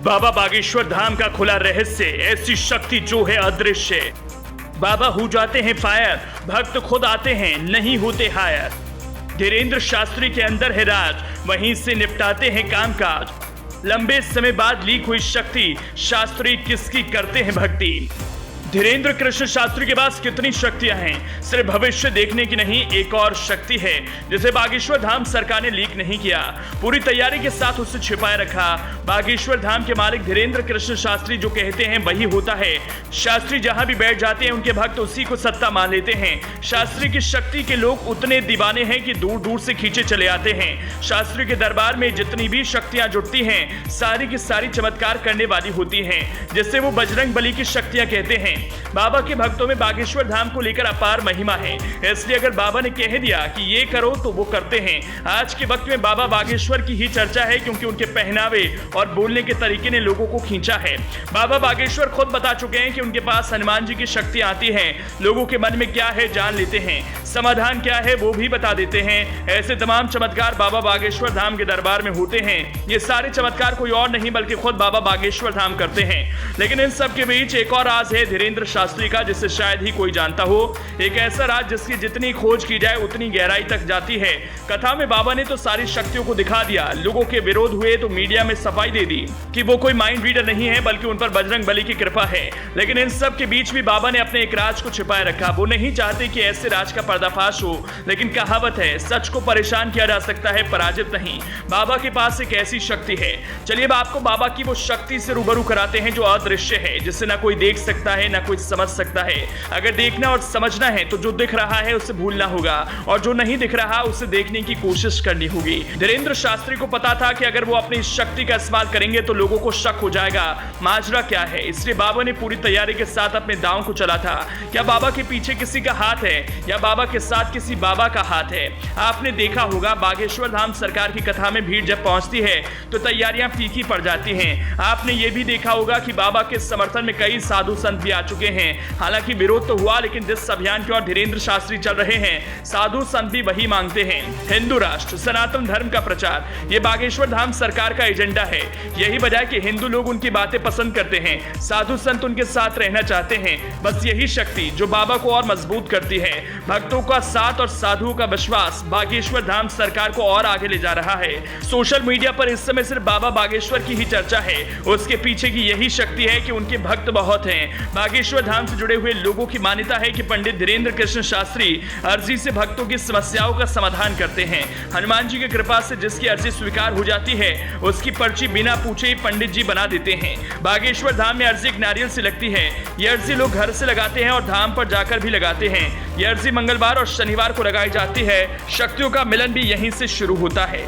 बाबा बागेश्वर धाम का खुला रहस्य, ऐसी शक्ति जो है अदृश्य। बाबा हो जाते हैं फायर, भक्त खुद आते हैं, नहीं होते हायर। धीरेन्द्र शास्त्री के अंदर है राज, वहीं से निपटाते हैं कामकाज। लंबे समय बाद लीक हुई शक्ति, शास्त्री किसकी करते हैं भक्ति। धीरेन्द्र कृष्ण शास्त्री के पास कितनी शक्तियां हैं, सिर्फ भविष्य देखने की नहीं, एक और शक्ति है जिसे बागेश्वर धाम सरकार ने लीक नहीं किया, पूरी तैयारी के साथ उसे छिपाए रखा। बागेश्वर धाम के मालिक धीरेन्द्र कृष्ण शास्त्री जो कहते हैं वही होता है। शास्त्री जहां भी बैठ जाते हैं उनके भक्त उसी को सत्ता मान लेते हैं। शास्त्री की शक्ति के लोग उतने दीवाने हैं कि दूर दूर से खींचे चले आते हैं। शास्त्री के दरबार में जितनी भी शक्तियां जुटती हैं सारी की सारी चमत्कार करने वाली होती हैं, जिससे वो बजरंग बली की शक्तियां कहते हैं। बाबा के भक्तों में बागेश्वर धाम को लेकर अपार महिमा है, इसलिए अगर बाबा ने कह दिया कि ये करो तो वो करते हैं। आज के वक्त में बाबा बागेश्वर की ही चर्चा है, क्योंकि उनके पहनावे और बोलने के तरीके ने लोगों को खींचा है। बाबा बागेश्वर खुद बता चुके हैं कि उनके पास हनुमान जी की शक्ति आती है, लोगों के मन में क्या है जान लेते हैं, समाधान क्या है वो भी बता देते हैं। ऐसे तमाम चमत्कार बाबा बागेश्वर धाम के दरबार में होते हैं। ये सारे चमत्कार कोई और नहीं बल्कि खुद बाबा बागेश्वर धाम करते हैं। लेकिन इन सब के बीच एक और राज है धीरेन्द्र शास्त्री का, जिसे शायद ही कोई जानता हो। एक ऐसा राज जिसकी जितनी खोज की जाए उतनी गहराई तक जाती है। कथा में बाबा ने तो सारी शक्तियों को दिखा दिया, लोगों के विरोध हुए तो मीडिया में सफाई दे दी कि वो कोई माइंड रीडर नहीं है बल्कि उन पर बजरंग बली की कृपा है। लेकिन इन सब के बीच भी बाबा ने अपने एक राज को छिपाए रखा। वो नहीं चाहते कि ऐसे राज का पर्दाफाश हो, लेकिन कहावत है सच को परेशान किया जा सकता है, पराजित नहीं। बाबा के पास एक ऐसी शक्ति है। चलिए अब आपको बाबा की वो शक्ति से रूबरू कराते हैं जो अदृश्य है, जिसे ना कोई देख सकता है ना कोई समझ सकता है। अगर देखना और समझना है तो जो दिख रहा है उसे भूलना होगा, और जो नहीं दिख रहा उसे देखने की कोशिश करनी होगी। धीरेन्द्र शास्त्री को पता था कि अगर वो अपनी शक्ति का इस्तेमाल करेंगे तो लोगों को शक हो जाएगा माजरा क्या है, इसलिए बाबा ने पूरी तैयारी के साथ अपने दांव को चला था। क्या बाबा के पीछे किसी का हाथ है या बाबा के साथ किसी बाबा का हाथ है? आपने देखा होगा बागेश्वर धाम सरकार की कथा में भीड़ जब पहुंचती है तो तैयारियां फीकी पड़ जाती हैं। आपने ये भी देखा होगा कि बाबा के समर्थन में कई साधु संत भी आ चुके हैं। हालांकि विरोध तो हुआ, लेकिन जिस अभियान की ओर धीरेन्द्र शास्त्री चल रहे हैं साधु संत भी वही मांगते हैं, हिंदू राष्ट्र, सनातन धर्म का प्रचार। ये बागेश्वर धाम सरकार का एजेंडा है। यही वजह है कि हिंदू लोग उनकी बातें पसंद करते हैं, साधु संत उनके साथ रहना चाहते हैं। बस यही शक्ति जो बाबा को और मजबूत करती है। भक्तों का साथ और साधुओं का विश्वास बागेश्वर धाम सरकार को और आगे ले जा रहा है। सोशल मीडिया पर इस समय सिर्फ बाबा बागेश्वर की ही चर्चा है। उसके पीछे की यही शक्ति है कि उनके भक्त बहुत हैं। बागेश्वर धाम से जुड़े हुए लोगों की मान्यता है कि पंडित धीरेन्द्र कृष्ण शास्त्री अर्जी से भक्तों की समस्याओं का समाधान करते हैं। हनुमान जी की कृपा से जिसकी अर्जी स्वीकार हो जाती है उसकी पर्ची बिना पूछे ही पंडित जी बना देते हैं। बागेश्वर धाम में अर्जी एक नारियल से लगती है। यह अर्जी लोग घर से लगाते हैं और धाम पर जाकर भी लगाते हैं। यह अर्जी मंगलवार और शनिवार को लगाई जाती है। शक्तियों का मिलन भी यहीं से शुरू होता है।